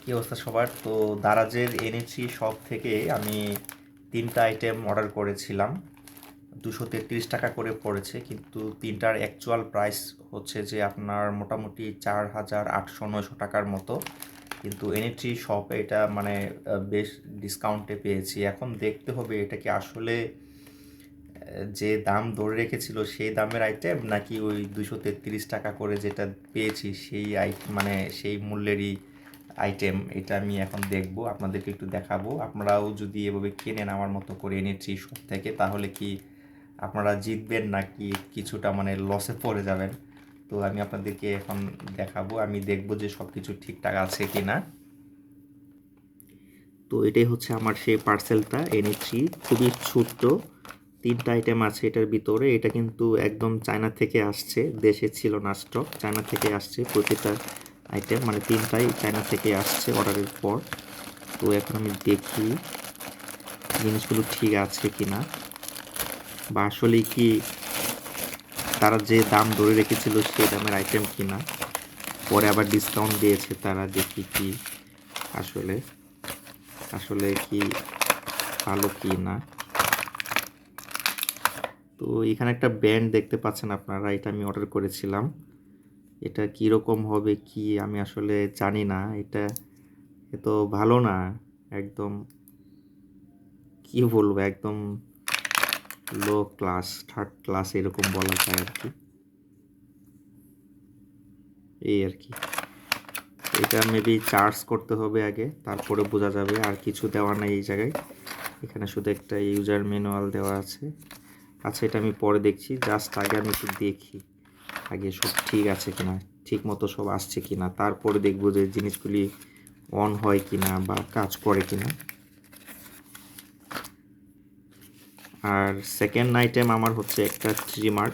কি অবস্থা সবার? তো দারাজের এনেছি শপ থেকে আমি 3টা আইটেম অর্ডার করেছিলাম। 233 টাকা করে পড়েছে, কিন্তু 3টার অ্যাকচুয়াল প্রাইস হচ্ছে যে আপনার মোটামুটি 4800-900 টাকার মতো। কিন্তু এনেছি শপে এটা মানে বেশ ডিসকাউন্টে পেয়েছি। এখন দেখতে হবে এটা কি আসলে যে দাম ধরে রেখেছিল সেই দামের আইটেম, নাকি ওই 233 টাকা করে যেটা পেয়েছি সেই মানে সেই মূল্যেরই আইটেম। এটা আমি এখন দেখব, আপনাদেরকে একটু দেখাবো। আপনারাও যদি এভাবে কেনেন আমার মতো করে এনেছি সব থেকে, তাহলে কি আপনারা জিতবেন নাকি কিছুটা মানে লসে পড়ে যাবেন? তো আমি আপনাদেরকে এখন দেখাবো, আমি দেখব যে সব কিছু ঠিকঠাক আছে কি না। তো এটাই হচ্ছে আমার সেই পার্সেলটা এনেছি, খুবই ছোট্ট। 3টা আইটেম আছে এটার ভিতরে। এটা কিন্তু একদম চায়না থেকে আসছে, দেশে ছিল না স্টক, চায়না থেকে আসছে প্রতিটা আইটেম, মানে 3টাই চায়না থেকে আসছে অর্ডারের পর। তো এখন আমি দেখি জিনিসগুলো ঠিক আছে কিনা, বা আসলে কি তারা যে দাম ধরে রেখেছিল সেই দামের আইটেম কিনা। পরে আবার ডিসকাউন্ট দিয়েছে তারা, দেখি কি আসলে আসলে কি ভালো কি না। তো এখানে একটা ব্যান্ড দেখতে পাচ্ছেন আপনারা, এটা আমি অর্ডার করেছিলাম। এটা কীরকম হবে কি আমি আসলে জানি না। এটা এত ভালো না, একদম কি বলবো, একদম লো ক্লাস, থার্ড ক্লাস এরকম বলা যায় আর কি, এই আর কি। এটা মেবি চার্জ করতে হবে আগে, তারপরে বোঝা যাবে। আর কিছু দেওয়া নাই এই জায়গায়, এখানে শুধু একটা ইউজার ম্যানুয়াল দেওয়া আছে। আচ্ছা, এটা আমি পরে দেখছি, জাস্ট আগে আমি একটু দেখি আগে সব ঠিক আছে কিনা, ঠিক মতো সব আসছে কিনা, তারপরে দেখবো যে জিনিসগুলি অন হয় কিনা বা কাজ করে কিনা। আর সেকেন্ড আইটেম আমার হচ্ছে একটা ট্রিমার,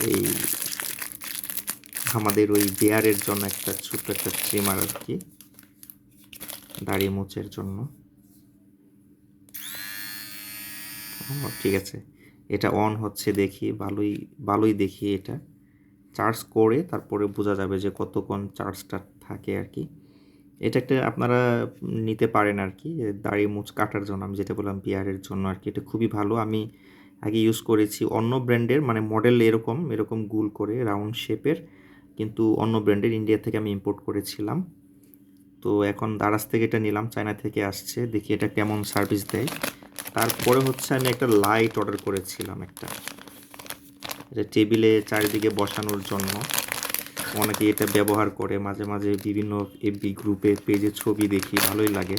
এই আমাদের ওই বিয়ারের জন্য একটা ছোট্ট একটা ট্রিমার আর কি, দাড়ি মোচের জন্য। ঠিক আছে, এটা অন হচ্ছে, দেখি ভালোই ভালোই দেখি। এটা চার্জ করে তারপরে বোঝা যাবে যে কতক্ষণ চার্জটা থাকে আর কি। এটা একটা আপনারা নিতে পারেন আর কি, দাড়ি মুছ কাটার জন্য, আমি যেটা বললাম বিয়ারের জন্য আর কি। এটা খুবই ভালো, আমি আগে ইউজ করেছি অন্য ব্র্যান্ডের, মানে মডেল এরকম এরকম গোল করে রাউন্ড শেপের, কিন্তু অন্য ব্র্যান্ডের, ইন্ডিয়া থেকে আমি ইম্পোর্ট করেছিলাম। তো এখন দারাজ থেকে এটা নিলাম, চায়না থেকে আসছে, দেখি এটা কেমন সার্ভিস দেয়। তারপরে হচ্ছে আমি একটা লাইট অর্ডার করেছিলাম, একটা এটা টেবিলে চারিদিকে বসানোর জন্য। অনেকে এটা ব্যবহার করে, মাঝে মাঝে বিভিন্ন এফবি গ্রুপে পেজে ছবি দেখি, ভালোই লাগে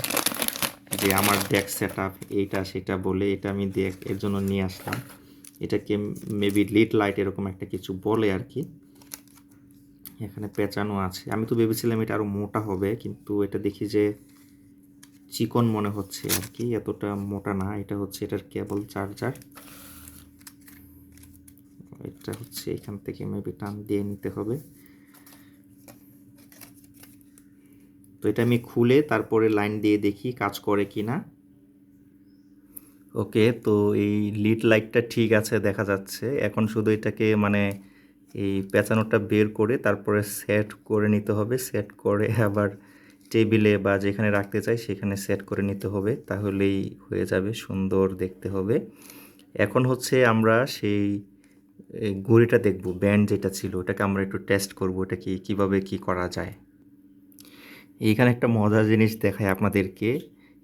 যে আমার ডেস্ক সেট আপ এইটা সেটা বলে। এটা আমি এর জন্য নিয়ে আসলাম। এটাকে মেবি লিড লাইট এরকম একটা কিছু বলে আর কি। এখানে পেঁচানো আছে, আমি তো ভেবেছিলাম এটা আরও মোটা হবে, কিন্তু এটা দেখি যে চিকন মনে হচ্ছে আর কি, এতটা মোটা না। এটা হচ্ছে এটার কেবল চার্জার, এটা হচ্ছে এখান থেকে মেবি টান দিয়ে নিতে হবে। তো এটা আমি খুলে তারপরে লাইন দিয়ে দেখি কাজ করে কি না। ওকে, তো এই লিড লাইটটা ঠিক আছে, দেখা যাচ্ছে। এখন শুধু এটাকে মানে এই পেঁচানোটা বের করে তারপরে সেট করে নিতে হবে, সেট করে আবার টেবিলে বা যেখানে রাখতে চাই সেখানে সেট করে নিতে হবে, তাহলেই হয়ে যাবে, সুন্দর দেখতে হবে। এখন হচ্ছে আমরা সেই ঘড়িটা দেখব, ব্যান্ড যেটা ছিল ওটাকে আমরা একটু টেস্ট করব, এটা কি কীভাবে কি করা যায়। এইখানে একটা মজার জিনিস দেখায় আপনাদেরকে,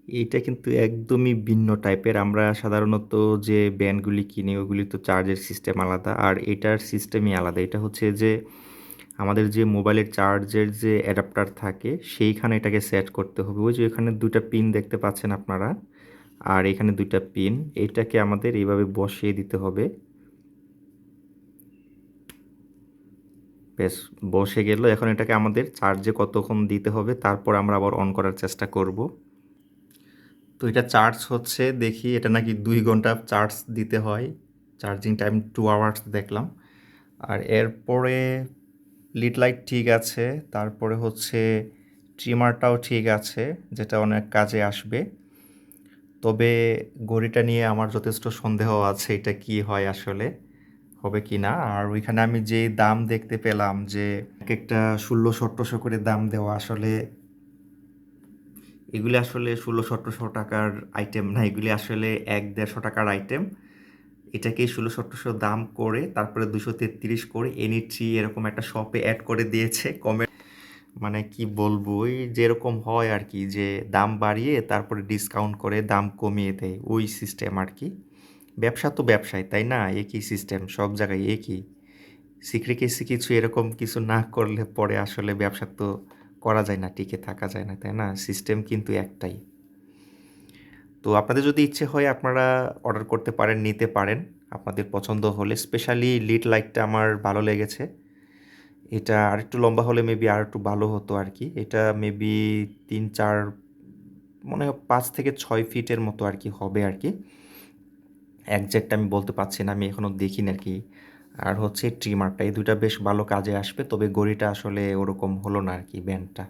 এইটা কিন্তু একদমই ভিন্ন টাইপের। আমরা সাধারণত যে ব্যান্ডগুলি কিনি ওগুলি তো চার্জের সিস্টেম আলাদা, আর এটার সিস্টেমই আলাদা। এটা হচ্ছে যে আমাদের যে মোবাইলের চার্জের যে অ্যাডাপ্টার থাকে সেইখানে এটাকে সেট করতে হবে। ওই যে এখানে দুইটা পিন দেখতে পাচ্ছেন আপনারা, আর এখানে দুইটা পিন, এইটাকে আমাদের এইভাবে বসিয়ে দিতে হবে। বেশ, বসে গেল। এখন এটাকে আমাদের চার্জে কতক্ষণ দিতে হবে, তারপর আমরা আবার অন করার চেষ্টা করব। তো এটা চার্জ হচ্ছে, দেখি এটা নাকি 2 ঘন্টা চার্জ দিতে হয়, চার্জিং টাইম 2 আওয়ার্স দেখলাম। আর এরপরে লিড লাইট ঠিক আছে, তারপরে হচ্ছে ট্রিমারটাও ঠিক আছে, যেটা অনেক কাজে আসবে। তবে ঘড়িটা নিয়ে আমার যথেষ্ট সন্দেহ আছে, এটা কি হয় আসলে, হবে কি না। আর ওইখানে আমি যে দাম দেখতে পেলাম যে এক একটা 1600-1700 করে দাম দেওয়া, আসলে এগুলি আসলে 1600-1700 টাকার আইটেম না, এগুলি আসলে 1-150 টাকার আইটেম। এটাকে 1600-1700 দাম করে তারপরে 233 করে এনি থ্রি এরকম একটা শপে অ্যাড করে দিয়েছে কমে। মানে কি বলবো, ওই যেরকম হয় আর কি, যে দাম বাড়িয়ে তারপরে ডিসকাউন্ট করে দাম কমিয়ে দেয়, ওই সিস্টেম আর কি। ব্যবসা তো ব্যবসায়, তাই না? একই সিস্টেম সব জায়গায় একই। সিক্রেসি কিছু এরকম কিছু না করলে পরে আসলে ব্যবসা তো করা যায় না, টিকে থাকা যায় না, তাই না? সিস্টেম কিন্তু একটাই। তো আপনাদের যদি ইচ্ছে হয় আপনারা অর্ডার করতে পারেন, নিতে পারেন আপনাদের পছন্দ হলে। স্পেশালি লিড লাইটটা আমার ভালো লেগেছে। এটা আরেকটু লম্বা হলে মেবি আর একটু ভালো হতো আর কি। এটা মেবি 3-4, মনে হয় 5 থেকে 6 ফিটের মতো আর কি হবে আর কি। একজ্যাক্ট আমি বলতে পারছি না, আমি এখনও দেখিনি আর কি। আর হচ্ছে ট্রিমারটা, এই দুইটা বেশ ভালো কাজে আসবে, তবে গড়িটা আসলে ওরকম হলো না আর কি, ব্যান্ডটা।